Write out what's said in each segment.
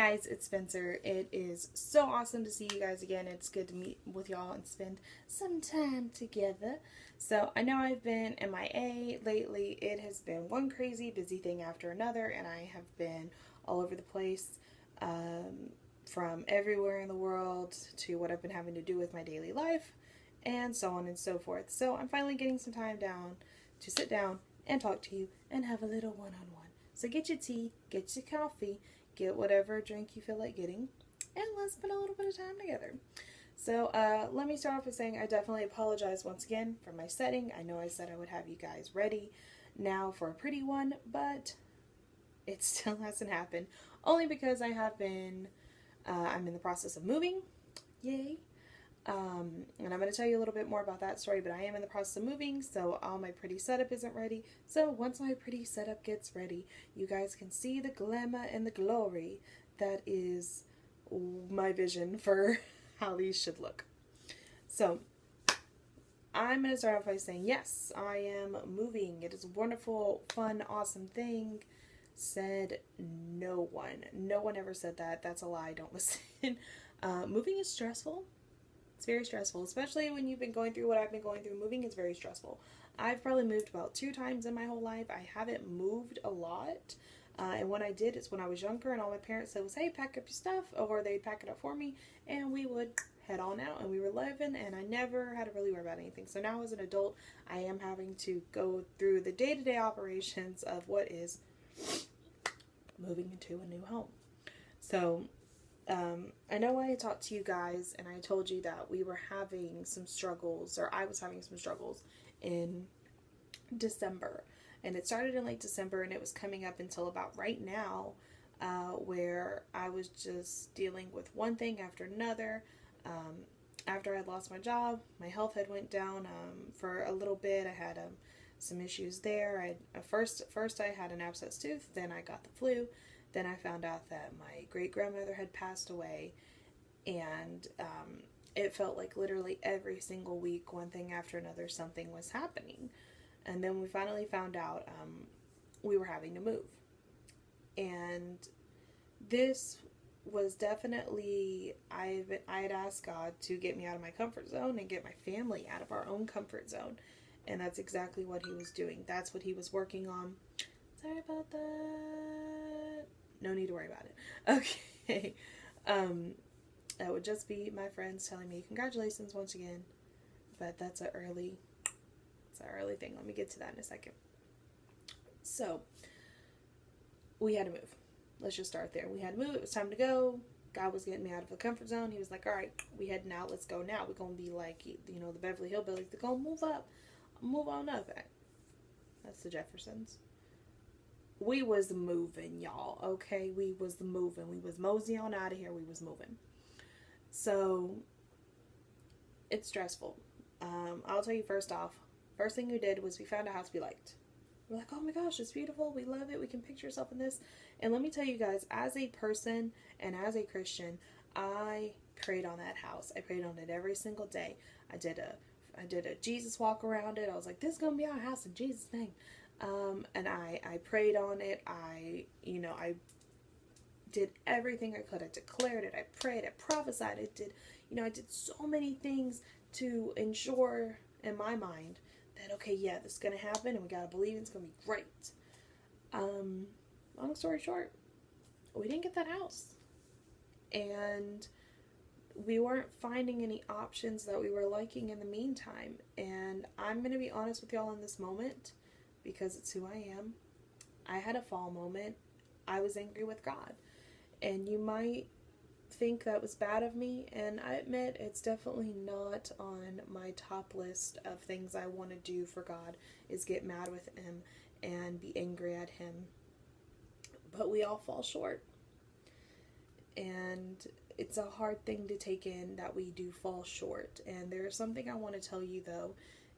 guys, it's Spencer. It is so awesome to see you guys again. It's good to meet with y'all and spend some time together. So I know I've been MIA lately. It has been one crazy busy thing after another, and I have been all over the place, from everywhere in the world to what I've been having to do with my daily life, and so on and so forth. So I'm finally getting some time down to sit down and talk to you and have a little one-on-one. So get your tea, get your coffee, get whatever drink you feel like getting, and let's spend a little bit of time together. So let me start off with saying I definitely apologize once again for my setting. I know I said I would have you guys ready now for a pretty one, but it still hasn't happened. Only because I have been, I'm in the process of moving. Yay. And I'm going to tell you a little bit more about that story, but I am in the process of moving, so all my pretty setup isn't ready. So once my pretty setup gets ready, you guys can see the glamour and the glory that is my vision for how these should look. So I'm going to start off by saying, yes, I am moving. It is a wonderful, fun, awesome thing. Said no one. No one ever said that. That's a lie. Don't listen. Moving is stressful. It's very stressful, especially when you've been going through what I've been going through. Moving is very stressful. I've probably moved about 2 times in my whole life. I haven't moved a lot. And when I did, it's when I was younger, and all my parents said was, hey, pack up your stuff, or they'd pack it up for me, and we would head on out, and we were living, and I never had to really worry about anything. So now as an adult, I am having to go through the day-to-day operations of what is moving into a new home. So I know I talked to you guys and I told you that we were having some struggles, or I was having some struggles in December. And it started in late December, and it was coming up until about right now, where I was just dealing with one thing after another. After I lost my job, my health had went down for a little bit. I had some issues there. First I had an abscessed tooth, then I got the flu. Then I found out that my great-grandmother had passed away, and it felt like literally every single week, one thing after another, something was happening. And then we finally found out we were having to move. And this was definitely, I had asked God to get me out of my comfort zone and get my family out of our own comfort zone. And that's exactly what he was doing. That's what he was working on. Sorry about that. No need to worry about it. Okay. That would just be my friends telling me congratulations once again. But that's an early thing. Let me get to that in a second. So we had to move. Let's just start there. We had to move. It was time to go. God was getting me out of the comfort zone. He was like, all right, we heading out. Let's go now. We're going to be like, the Beverly Hillbillies. They're going to move up. Move on up. That's the Jeffersons. We was moving, y'all, okay? We was moving. We was mosey on out of here. We was moving. So, it's stressful. I'll tell you first off, first thing we did was we found a house we liked. We're like, oh my gosh, it's beautiful. We love it. We can picture ourselves in this. And let me tell you guys, as a person and as a Christian, I prayed on that house. I prayed on it every single day. I did a Jesus walk around it. I was like, this is going to be our house in Jesus' name. And I prayed on it. I did everything I could. I declared it. I prayed. I prophesied. I did so many things to ensure in my mind that, okay, yeah, this is going to happen, and we got to believe it's going to be great. Long story short, we didn't get that house. And we weren't finding any options that we were liking in the meantime. And I'm going to be honest with y'all in this moment, because it's who I am. I had a fall moment. I was angry with God. And you might think that was bad of me, and I admit it's definitely not on my top list of things I want to do for God, is get mad with him and be angry at him. But we all fall short. And it's a hard thing to take in that we do fall short. And there's something I want to tell you, though,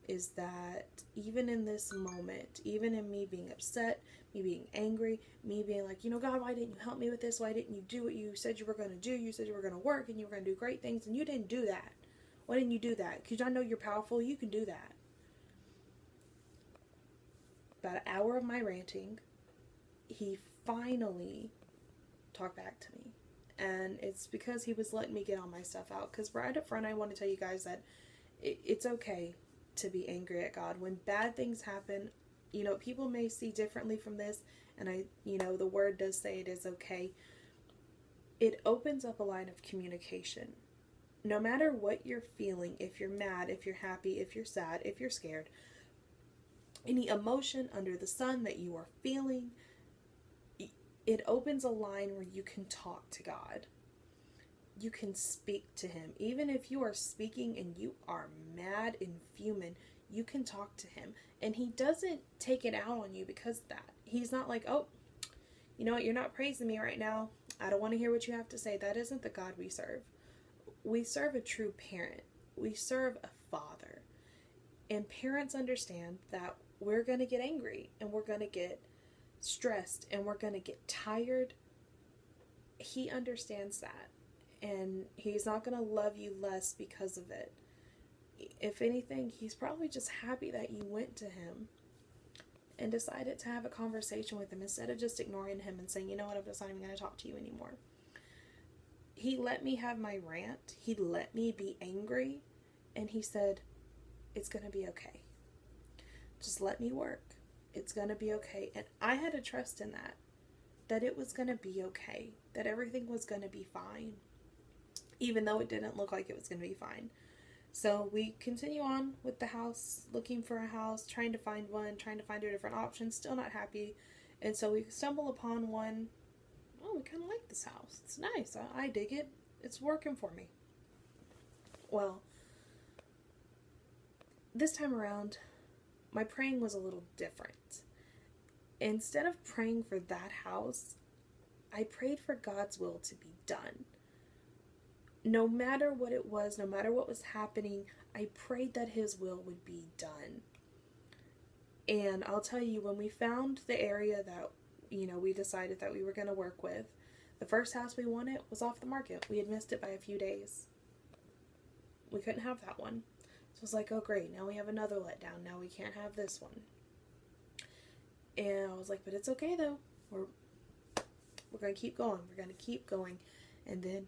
is that even in this moment, even in me being upset, me being angry, me being like, God, why didn't you help me with this? Why didn't you do what you said you were going to do? You said you were going to work and you were going to do great things, and you didn't do that. Why didn't you do that? Because I know you're powerful. You can do that. About an hour of my ranting, he finally talked back to me. And it's because he was letting me get all my stuff out. Because right up front, I want to tell you guys that it's okay to be angry at God. When bad things happen, you know, people may see differently from this. And the word does say it is okay. It opens up a line of communication. No matter what you're feeling, if you're mad, if you're happy, if you're sad, if you're scared, any emotion under the sun that you are feeling, it opens a line where you can talk to God. You can speak to him. Even if you are speaking and you are mad and fuming, you can talk to him. And he doesn't take it out on you because of that. He's not like, oh, you know what, you're not praising me right now. I don't want to hear what you have to say. That isn't the God we serve. We serve a true parent. We serve a father. And parents understand that we're going to get angry and we're going to get stressed and we're going to get tired. He understands that. And he's not going to love you less because of it. If anything, he's probably just happy that you went to him and decided to have a conversation with him instead of just ignoring him and saying, you know what, I'm just not even going to talk to you anymore. He let me have my rant. He let me be angry. And he said, it's going to be okay. Just let me work. It's going to be okay. And I had to trust in that it was going to be okay, that everything was going to be fine, even though it didn't look like it was going to be fine. So we continue on with the house, looking for a house, trying to find one, trying to find different options, still not happy. And so we stumble upon one. Oh, we kind of like this house. It's nice. I dig it. It's working for me. Well, this time around, my praying was a little different. Instead of praying for that house, I prayed for God's will to be done. No matter what it was, no matter what was happening, I prayed that his will would be done. And I'll tell you, when we found the area that, we decided that we were going to work with, the first house we wanted was off the market. We had missed it by a few days. We couldn't have that one. So I was like, oh great, now we have another letdown. Now we can't have this one. And I was like, but it's okay though. We're going to keep going. We're going to keep going. And then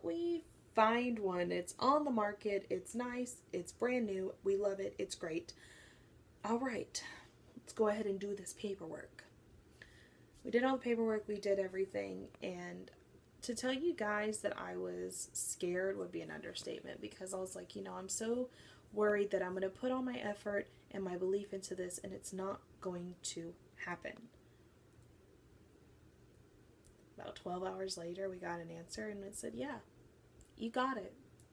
we find one. It's on the market. It's nice. It's brand new. We love it. It's great. All right, let's go ahead and do this paperwork. We did all the paperwork. We did everything. And to tell you guys that I was scared would be an understatement, because I was like, I'm so worried that I'm going to put all my effort and my belief into this and it's not going to happen. About 12 hours later, we got an answer and it said, yeah, you got it.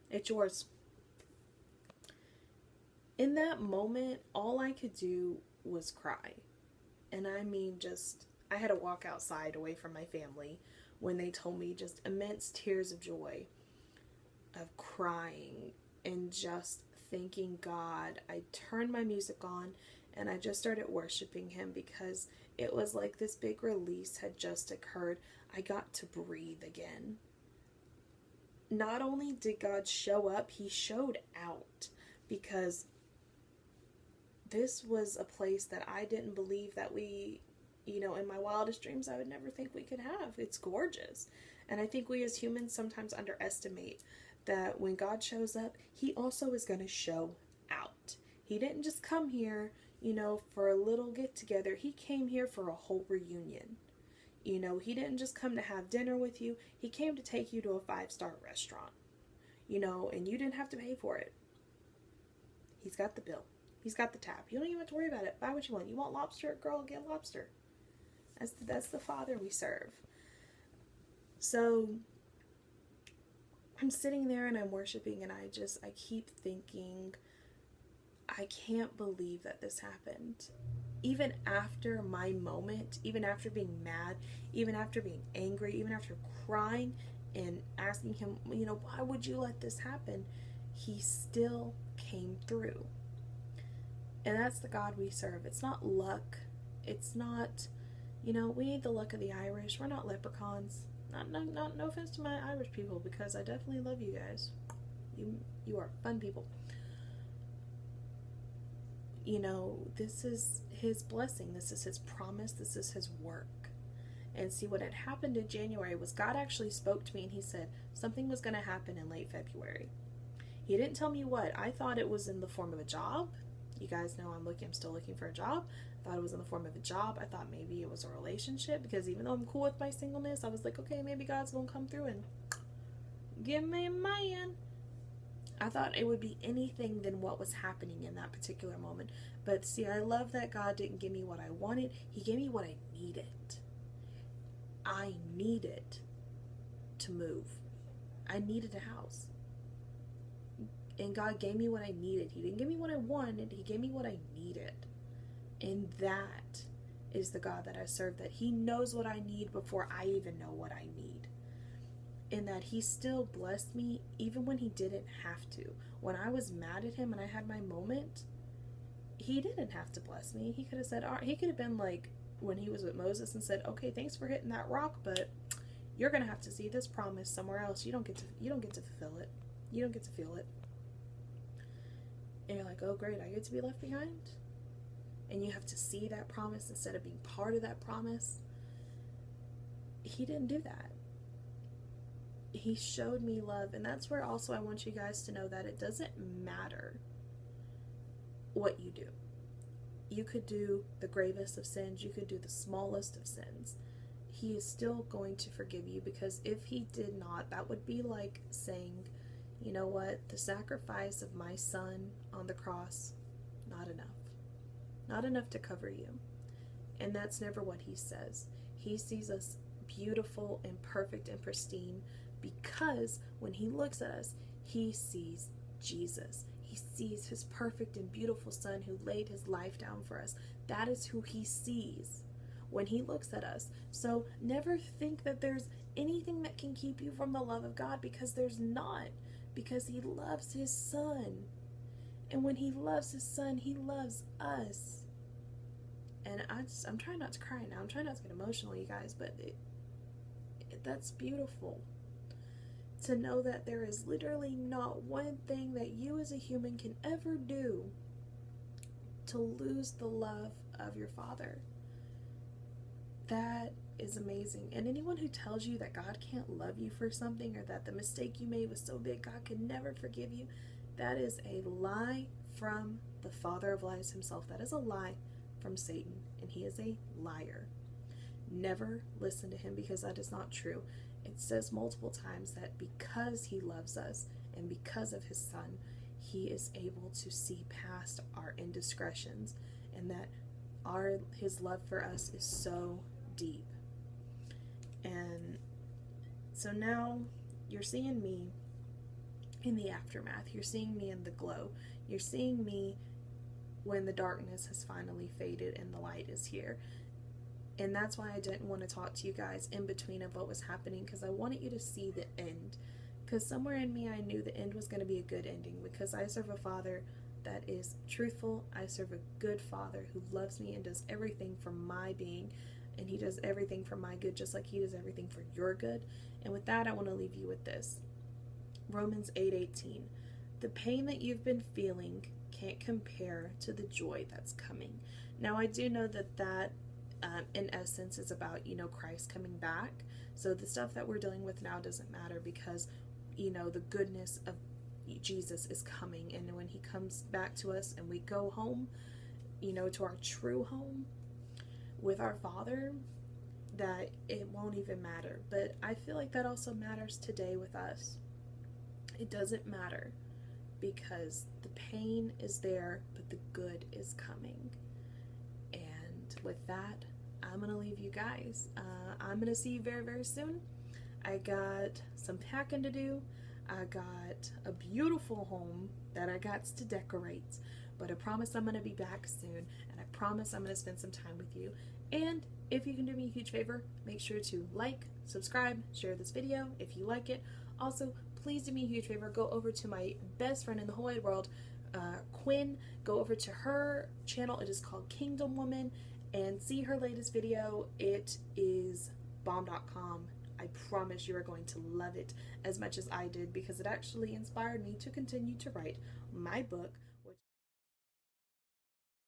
It's yours. In that moment, all I could do was cry. And I mean, I had to walk outside away from my family when they told me, just immense tears of joy, of crying and just thanking God. I turned my music on and I just started worshiping him, because it was like this big release had just occurred. I got to breathe again. Not only did God show up, he showed out, because this was a place that I didn't believe that we, in my wildest dreams, I would never think we could have. It's gorgeous. And I think we as humans sometimes underestimate that when God shows up, he also is going to show out. He didn't just come here, for a little get together. He came here for a whole reunion. He didn't just come to have dinner with you. He came to take you to a 5-star restaurant, and you didn't have to pay for it. He's got the bill. He's got the tab. You don't even have to worry about it. Buy what you want. You want lobster? Girl, get lobster. That's the Father we serve. So I'm sitting there and I'm worshiping, and I keep thinking, I can't believe that this happened. Even after my moment, even after being mad, even after being angry, even after crying and asking him, why would you let this happen? He still came through. And that's the God we serve. It's not luck. It's not, we ain't the luck of the Irish. We're not leprechauns. No offense to my Irish people, because I definitely love you guys. You are fun people. This is his blessing. This is his promise. This is his work. And see, what had happened in January was God actually spoke to me and he said something was going to happen in late February. He didn't tell me what. I thought it was in the form of a job. You guys know I'm still looking for a job. I thought it was in the form of a job. I thought maybe it was a relationship, because even though I'm cool with my singleness, I was like, okay, maybe God's going to come through and give me a man. I thought it would be anything than what was happening in that particular moment. But see, I love that God didn't give me what I wanted. He gave me what I needed. I needed to move. I needed a house. And God gave me what I needed. He didn't give me what I wanted. He gave me what I needed. And that is the God that I serve, that he knows what I need before I even know what I need. And that he still blessed me even when he didn't have to. When I was mad at him and I had my moment, he didn't have to bless me. He could have said, he could have been like when he was with Moses and said, okay, thanks for hitting that rock, but you're gonna have to see this promise somewhere else. You don't get to fulfill it. You don't get to feel it. And you're like, oh great, I get to be left behind? And you have to see that promise instead of being part of that promise. He didn't do that. He showed me love. And that's where also I want you guys to know that it doesn't matter what you do. You could do the gravest of sins. You could do the smallest of sins. He is still going to forgive you, because if he did not, that would be like saying, you know what, the sacrifice of my son on the cross, not enough. Not enough to cover you. And that's never what he says. He sees us beautiful and perfect and pristine, because when he looks at us, he sees Jesus. He sees his perfect and beautiful son who laid his life down for us. That is who he sees when he looks at us. So never think that there's anything that can keep you from the love of God, because there's not. Because he loves his son. And when he loves his son, he loves us. And I'm trying not to cry now. I'm trying not to get emotional, you guys, but that's beautiful. To know that there is literally not one thing that you as a human can ever do to lose the love of your Father. That is amazing. And anyone who tells you that God can't love you for something, or that the mistake you made was so big God can never forgive you, that is a lie from the father of lies himself. That is a lie from Satan, and he is a liar. Never listen to him, because that is not true. It says multiple times that because he loves us and because of his son, he is able to see past our indiscretions, and that his love for us is so deep. And so now you're seeing me in the aftermath. You're seeing me in the glow. You're seeing me when the darkness has finally faded and the light is here. And that's why I didn't want to talk to you guys in between of what was happening, because I wanted you to see the end. Because somewhere in me I knew the end was going to be a good ending, because I serve a Father that is truthful. I serve a good Father who loves me and does everything for my being, and he does everything for my good, just like he does everything for your good. And with that, I want to leave you with this. Romans 8:18. The pain that you've been feeling can't compare to the joy that's coming. Now, I do know that in essence is about, Christ coming back. So the stuff that we're dealing with now doesn't matter, because, the goodness of Jesus is coming. And when he comes back to us and we go home, to our true home with our Father, that it won't even matter. But I feel like that also matters today with us. It doesn't matter, because the pain is there, but the good is coming. And with that, I'm going to leave you guys. I'm going to see you very, very soon. I got some packing to do. I got a beautiful home that I got to decorate. But I promise I'm going to be back soon. And I promise I'm going to spend some time with you. And if you can do me a huge favor, make sure to like, subscribe, share this video if you like it. Also, please do me a huge favor. Go over to my best friend in the whole wide world, Quinn. Go over to her channel. It is called Kingdom Woman. And see her latest video. It is bomb.com. I promise you are going to love it as much as I did, because it actually inspired me to continue to write my book.